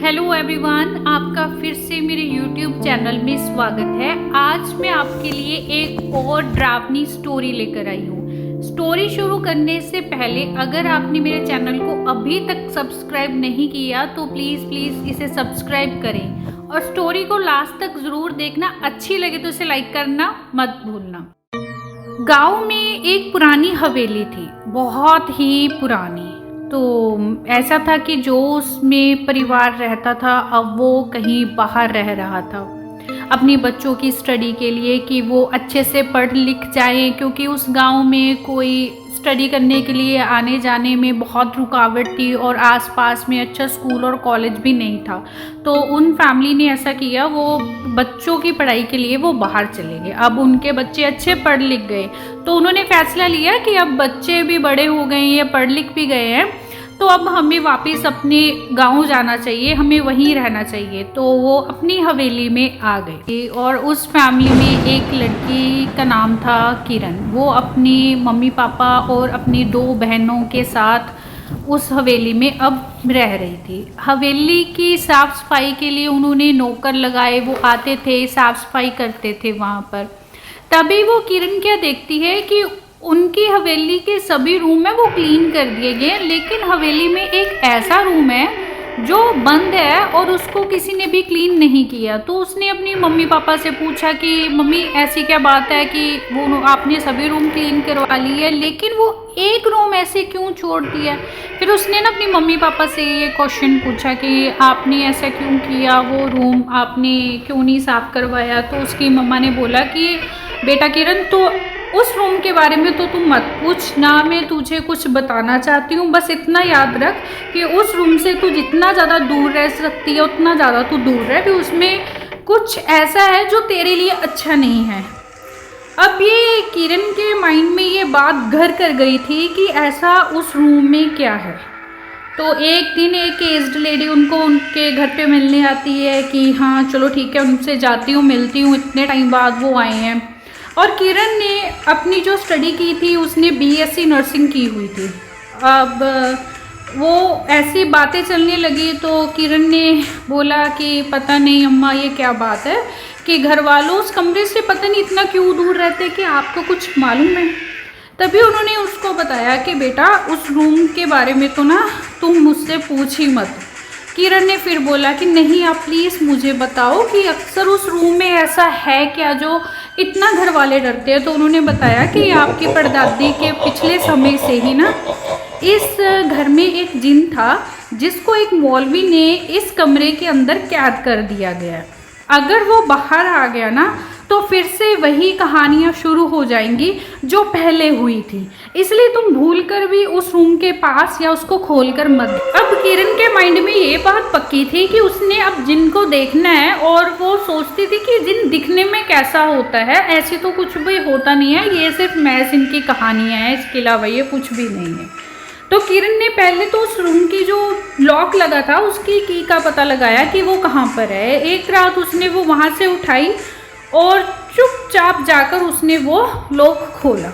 Hello everyone, आपका फिर से मेरे YouTube चैनल में स्वागत है। आज मैं आपके लिए एक और डरावनी स्टोरी लेकर आई हूँ। स्टोरी शुरू करने से पहले अगर आपने मेरे चैनल को अभी तक सब्सक्राइब नहीं किया तो प्लीज़ इसे सब्सक्राइब करें और स्टोरी को लास्ट तक ज़रूर देखना। अच्छी लगे तो इसे लाइक करना मत भूलना। गाँव में एक पुरानी हवेली थी, बहुत ही पुरानी। तो ऐसा था कि जो उसमें परिवार रहता था अब वो कहीं बाहर रह रहा था अपनी बच्चों की स्टडी के लिए कि वो अच्छे से पढ़ लिख जाएं, क्योंकि उस गांव में कोई स्टडी करने के लिए आने जाने में बहुत रुकावट थी और आसपास में अच्छा स्कूल और कॉलेज भी नहीं था। तो उन फैमिली ने ऐसा किया, वो बच्चों की पढ़ाई के लिए वो बाहर चले गए। अब उनके बच्चे अच्छे पढ़ लिख गए तो उन्होंने फैसला लिया कि अब बच्चे भी बड़े हो गए हैं, पढ़ लिख भी गए हैं, तो अब हमें वापस अपने गांव जाना चाहिए, हमें वहीं रहना चाहिए। तो वो अपनी हवेली में आ गए और उस फैमिली में एक लड़की का नाम था किरण। वो अपनी मम्मी पापा और अपनी 2 बहनों के साथ उस हवेली में अब रह रही थी। हवेली की साफ़ सफाई के लिए उन्होंने नौकर लगाए, वो आते थे, साफ़ सफाई करते थे वहाँ पर। तभी वो किरण क्या देखती है कि उनकी हवेली के सभी रूम है वो क्लीन कर दिए गए, लेकिन हवेली में एक ऐसा रूम है जो बंद है और उसको किसी ने भी क्लीन नहीं किया। तो उसने अपनी मम्मी पापा से पूछा कि मम्मी ऐसी क्या बात है कि वो आपने सभी रूम क्लीन करवा ली है लेकिन वो एक रूम ऐसे क्यों छोड़ दिया। फिर उसने ना अपनी मम्मी पापा से ये क्वेश्चन पूछा कि आपने ऐसा क्यों किया, वो रूम आपने क्यों नहीं साफ़ करवाया। तो उसकी मम्मा ने बोला कि बेटा किरण, तो उस रूम के बारे में तो तुम मत पूछ ना, मैं तुझे कुछ बताना चाहती हूँ। बस इतना याद रख कि उस रूम से तू जितना ज़्यादा दूर रह सकती है उतना ज़्यादा तू दूर रह, कि उसमें कुछ ऐसा है जो तेरे लिए अच्छा नहीं है। अब ये किरण के माइंड में ये बात घर कर गई थी कि ऐसा उस रूम में क्या है। तो एक दिन एक एज्ड लेडी उनको उनके घर पे मिलने आती है कि हाँ चलो ठीक है, उनसे जाती हूँ, मिलती हूँ, इतने टाइम बाद वो आए हैं। और किरण ने अपनी जो स्टडी की थी उसने बीएससी नर्सिंग की हुई थी। अब वो ऐसी बातें चलने लगी तो किरण ने बोला कि पता नहीं अम्मा ये क्या बात है कि घर वालों उस कमरे से पता नहीं इतना क्यों दूर रहते कि आपको कुछ मालूम है। तभी उन्होंने उसको बताया कि बेटा उस रूम के बारे में तो ना तुम मुझसे पूछ ही मत। किरण ने फिर बोला कि नहीं आप प्लीज़ मुझे बताओ कि अक्सर उस रूम में ऐसा है क्या जो इतना घर वाले डरते हैं। तो उन्होंने बताया कि आपकी परदादी के पिछले समय से ही ना इस घर में एक जिन था जिसको एक मौलवी ने इस कमरे के अंदर कैद कर दिया गया। अगर वो बाहर आ गया ना तो फिर से वही कहानियाँ शुरू हो जाएंगी जो पहले हुई थी, इसलिए तुम भूल कर भी उस रूम के पास या उसको खोल कर मत। अब किरण के माइंड में ये बात पक्की थी कि उसने अब जिन को देखना है और वो सोचती थी कि जिन दिखने में कैसा होता है, ऐसे तो कुछ भी होता नहीं है, ये सिर्फ महज इनकी कहानियाँ हैं, इसके अलावा ये कुछ भी नहीं है। तो किरण ने पहले तो उस रूम की जो लॉक लगा था उसकी की का पता लगाया कि वो कहाँ पर है। एक रात उसने वो वहाँ से उठाई और चुपचाप जाकर उसने वो लॉक खोला।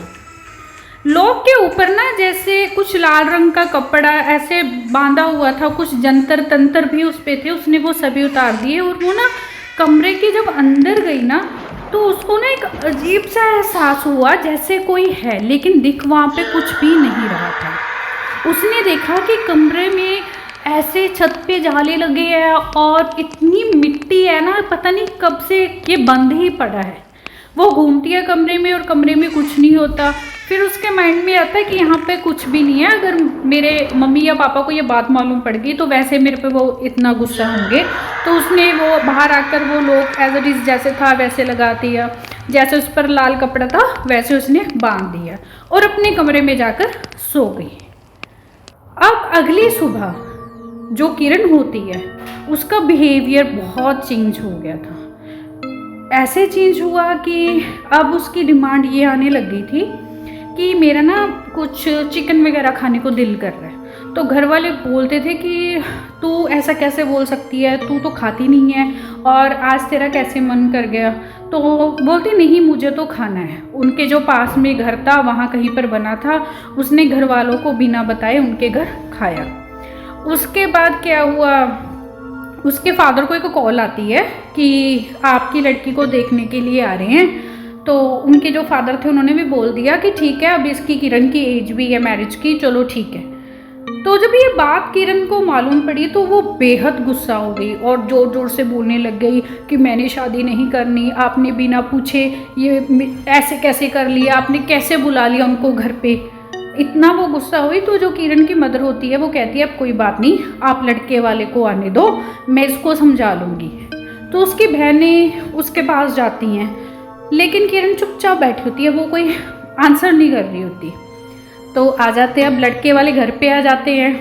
लॉक के ऊपर ना जैसे कुछ लाल रंग का कपड़ा ऐसे बांधा हुआ था, कुछ जंतर तंत्र भी उस पे थे, उसने वो सभी उतार दिए। और वो ना कमरे के जब अंदर गई ना तो उसको ना एक अजीब सा एहसास हुआ जैसे कोई है, लेकिन दिख वहाँ पे कुछ भी नहीं रहा था। उसने देखा कि कमरे में ऐसे छत पे जाले लगे हैं और इतनी मिट्टी है ना, पता नहीं कब से ये बंद ही पड़ा है। वो घूमती है कमरे में और कमरे में कुछ नहीं होता। फिर उसके माइंड में आता है कि यहाँ पे कुछ भी नहीं है, अगर मेरे मम्मी या पापा को ये बात मालूम पड़ गई तो वैसे मेरे पे वो इतना गुस्सा होंगे। तो उसने वो बाहर आकर वो लोग एज इट इज़ जैसे था वैसे लगा दिया, जैसे उस पर लाल कपड़ा था वैसे उसने बांध दिया और अपने कमरे में जाकर सो गई। अब अगली सुबह जो किरण होती है उसका बिहेवियर बहुत चेंज हो गया था। ऐसे चेंज हुआ कि अब उसकी डिमांड ये आने लग गई थी कि मेरा ना कुछ चिकन वगैरह खाने को दिल कर रहा है। तो घर वाले बोलते थे कि तू ऐसा कैसे बोल सकती है, तू तो खाती नहीं है और आज तेरा कैसे मन कर गया। तो बोलती नहीं मुझे तो खाना है। उनके जो पास में घर था वहाँ कहीं पर बना था, उसने घर वालों को बिना बताए उनके घर खाया। उसके बाद क्या हुआ उसके फादर को एक कॉल आती है कि आपकी लड़की को देखने के लिए आ रहे हैं। तो उनके जो फादर थे उन्होंने भी बोल दिया कि ठीक है, अब इसकी किरण की एज भी है मैरिज की, चलो ठीक है। तो जब ये बात किरण को मालूम पड़ी तो वो बेहद गुस्सा हो गई और ज़ोर ज़ोर से बोलने लग गई कि मैंने शादी नहीं करनी, आपने बिना पूछे ये ऐसे कैसे कर लिया, आपने कैसे बुला लिया उनको घर पे। इतना वो गुस्सा हुई। तो जो किरण की मदर होती है वो कहती है अब कोई बात नहीं, आप लड़के वाले को आने दो, मैं इसको समझा लूँगी। तो उसकी बहनें उसके पास जाती हैं, लेकिन किरण चुपचाप बैठी होती है, वो कोई आंसर नहीं कर रही होती। तो आ जाते हैं, अब लड़के वाले घर पे आ जाते हैं।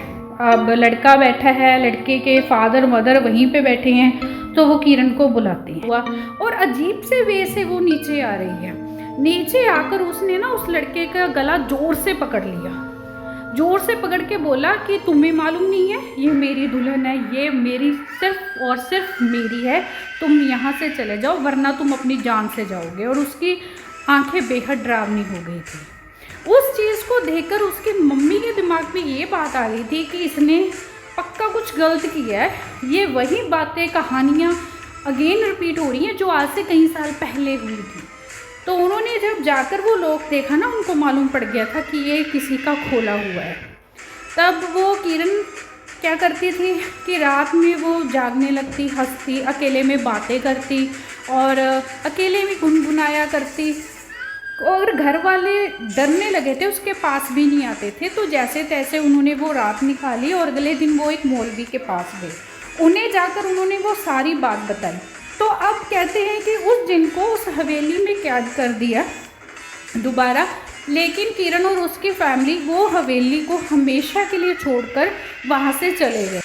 अब लड़का बैठा है, लड़के के फादर मदर वहीं पे बैठे हैं। तो वो किरण को बुलाते हैं और अजीब से वे से वो नीचे आ रही है। नीचे आकर उसने ना उस लड़के का गला जोर से पकड़ लिया, जोर से पकड़ के बोला कि तुम्हें मालूम नहीं है ये मेरी दुल्हन है, ये मेरी सिर्फ और सिर्फ मेरी है, तुम यहाँ से चले जाओ वरना तुम अपनी जान से जाओगे। और उसकी आंखें बेहद डरावनी हो गई थी। उस चीज़ को देखकर उसकी मम्मी के दिमाग में ये बात आ गई थी कि इसने पक्का कुछ गलत किया है। ये वही बातें कहानियाँ अगेन रिपीट हो रही हैं जो आज से कई साल पहले हुई थी। तो उन्होंने जब जाकर वो लोग देखा ना, उनको मालूम पड़ गया था कि ये किसी का खोला हुआ है। तब वो किरण क्या करती थी कि रात में वो जागने लगती, हंसती, अकेले में बातें करती और अकेले में गुनगुनाया करती। और घर वाले डरने लगे थे, उसके पास भी नहीं आते थे। तो जैसे तैसे उन्होंने वो रात निकाली और अगले दिन वो एक मौलवी के पास गए। उन्हें जाकर उन्होंने वो सारी बात बताई। तो अब कहते हैं कि उस दिन को उस हवेली में कैद कर दिया दोबारा, लेकिन किरण और उसकी फैमिली वो हवेली को हमेशा के लिए छोड़कर वहाँ से चले गए।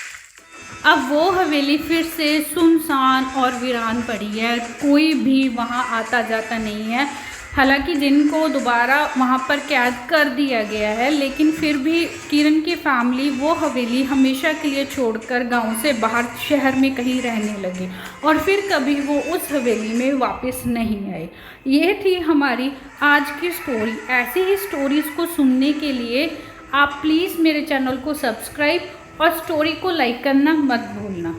अब वो हवेली फिर से सुनसान और वीरान पड़ी है, कोई भी वहाँ आता जाता नहीं है। हालांकि जिनको दोबारा वहाँ पर कैद कर दिया गया है, लेकिन फिर भी किरण की फैमिली वो हवेली हमेशा के लिए छोड़कर गांव से बाहर शहर में कहीं रहने लगे और फिर कभी वो उस हवेली में वापस नहीं आए। ये थी हमारी आज की स्टोरी। ऐसी ही स्टोरीज़ को सुनने के लिए आप प्लीज़ मेरे चैनल को सब्सक्राइब और स्टोरी को लाइक करना मत भूलना।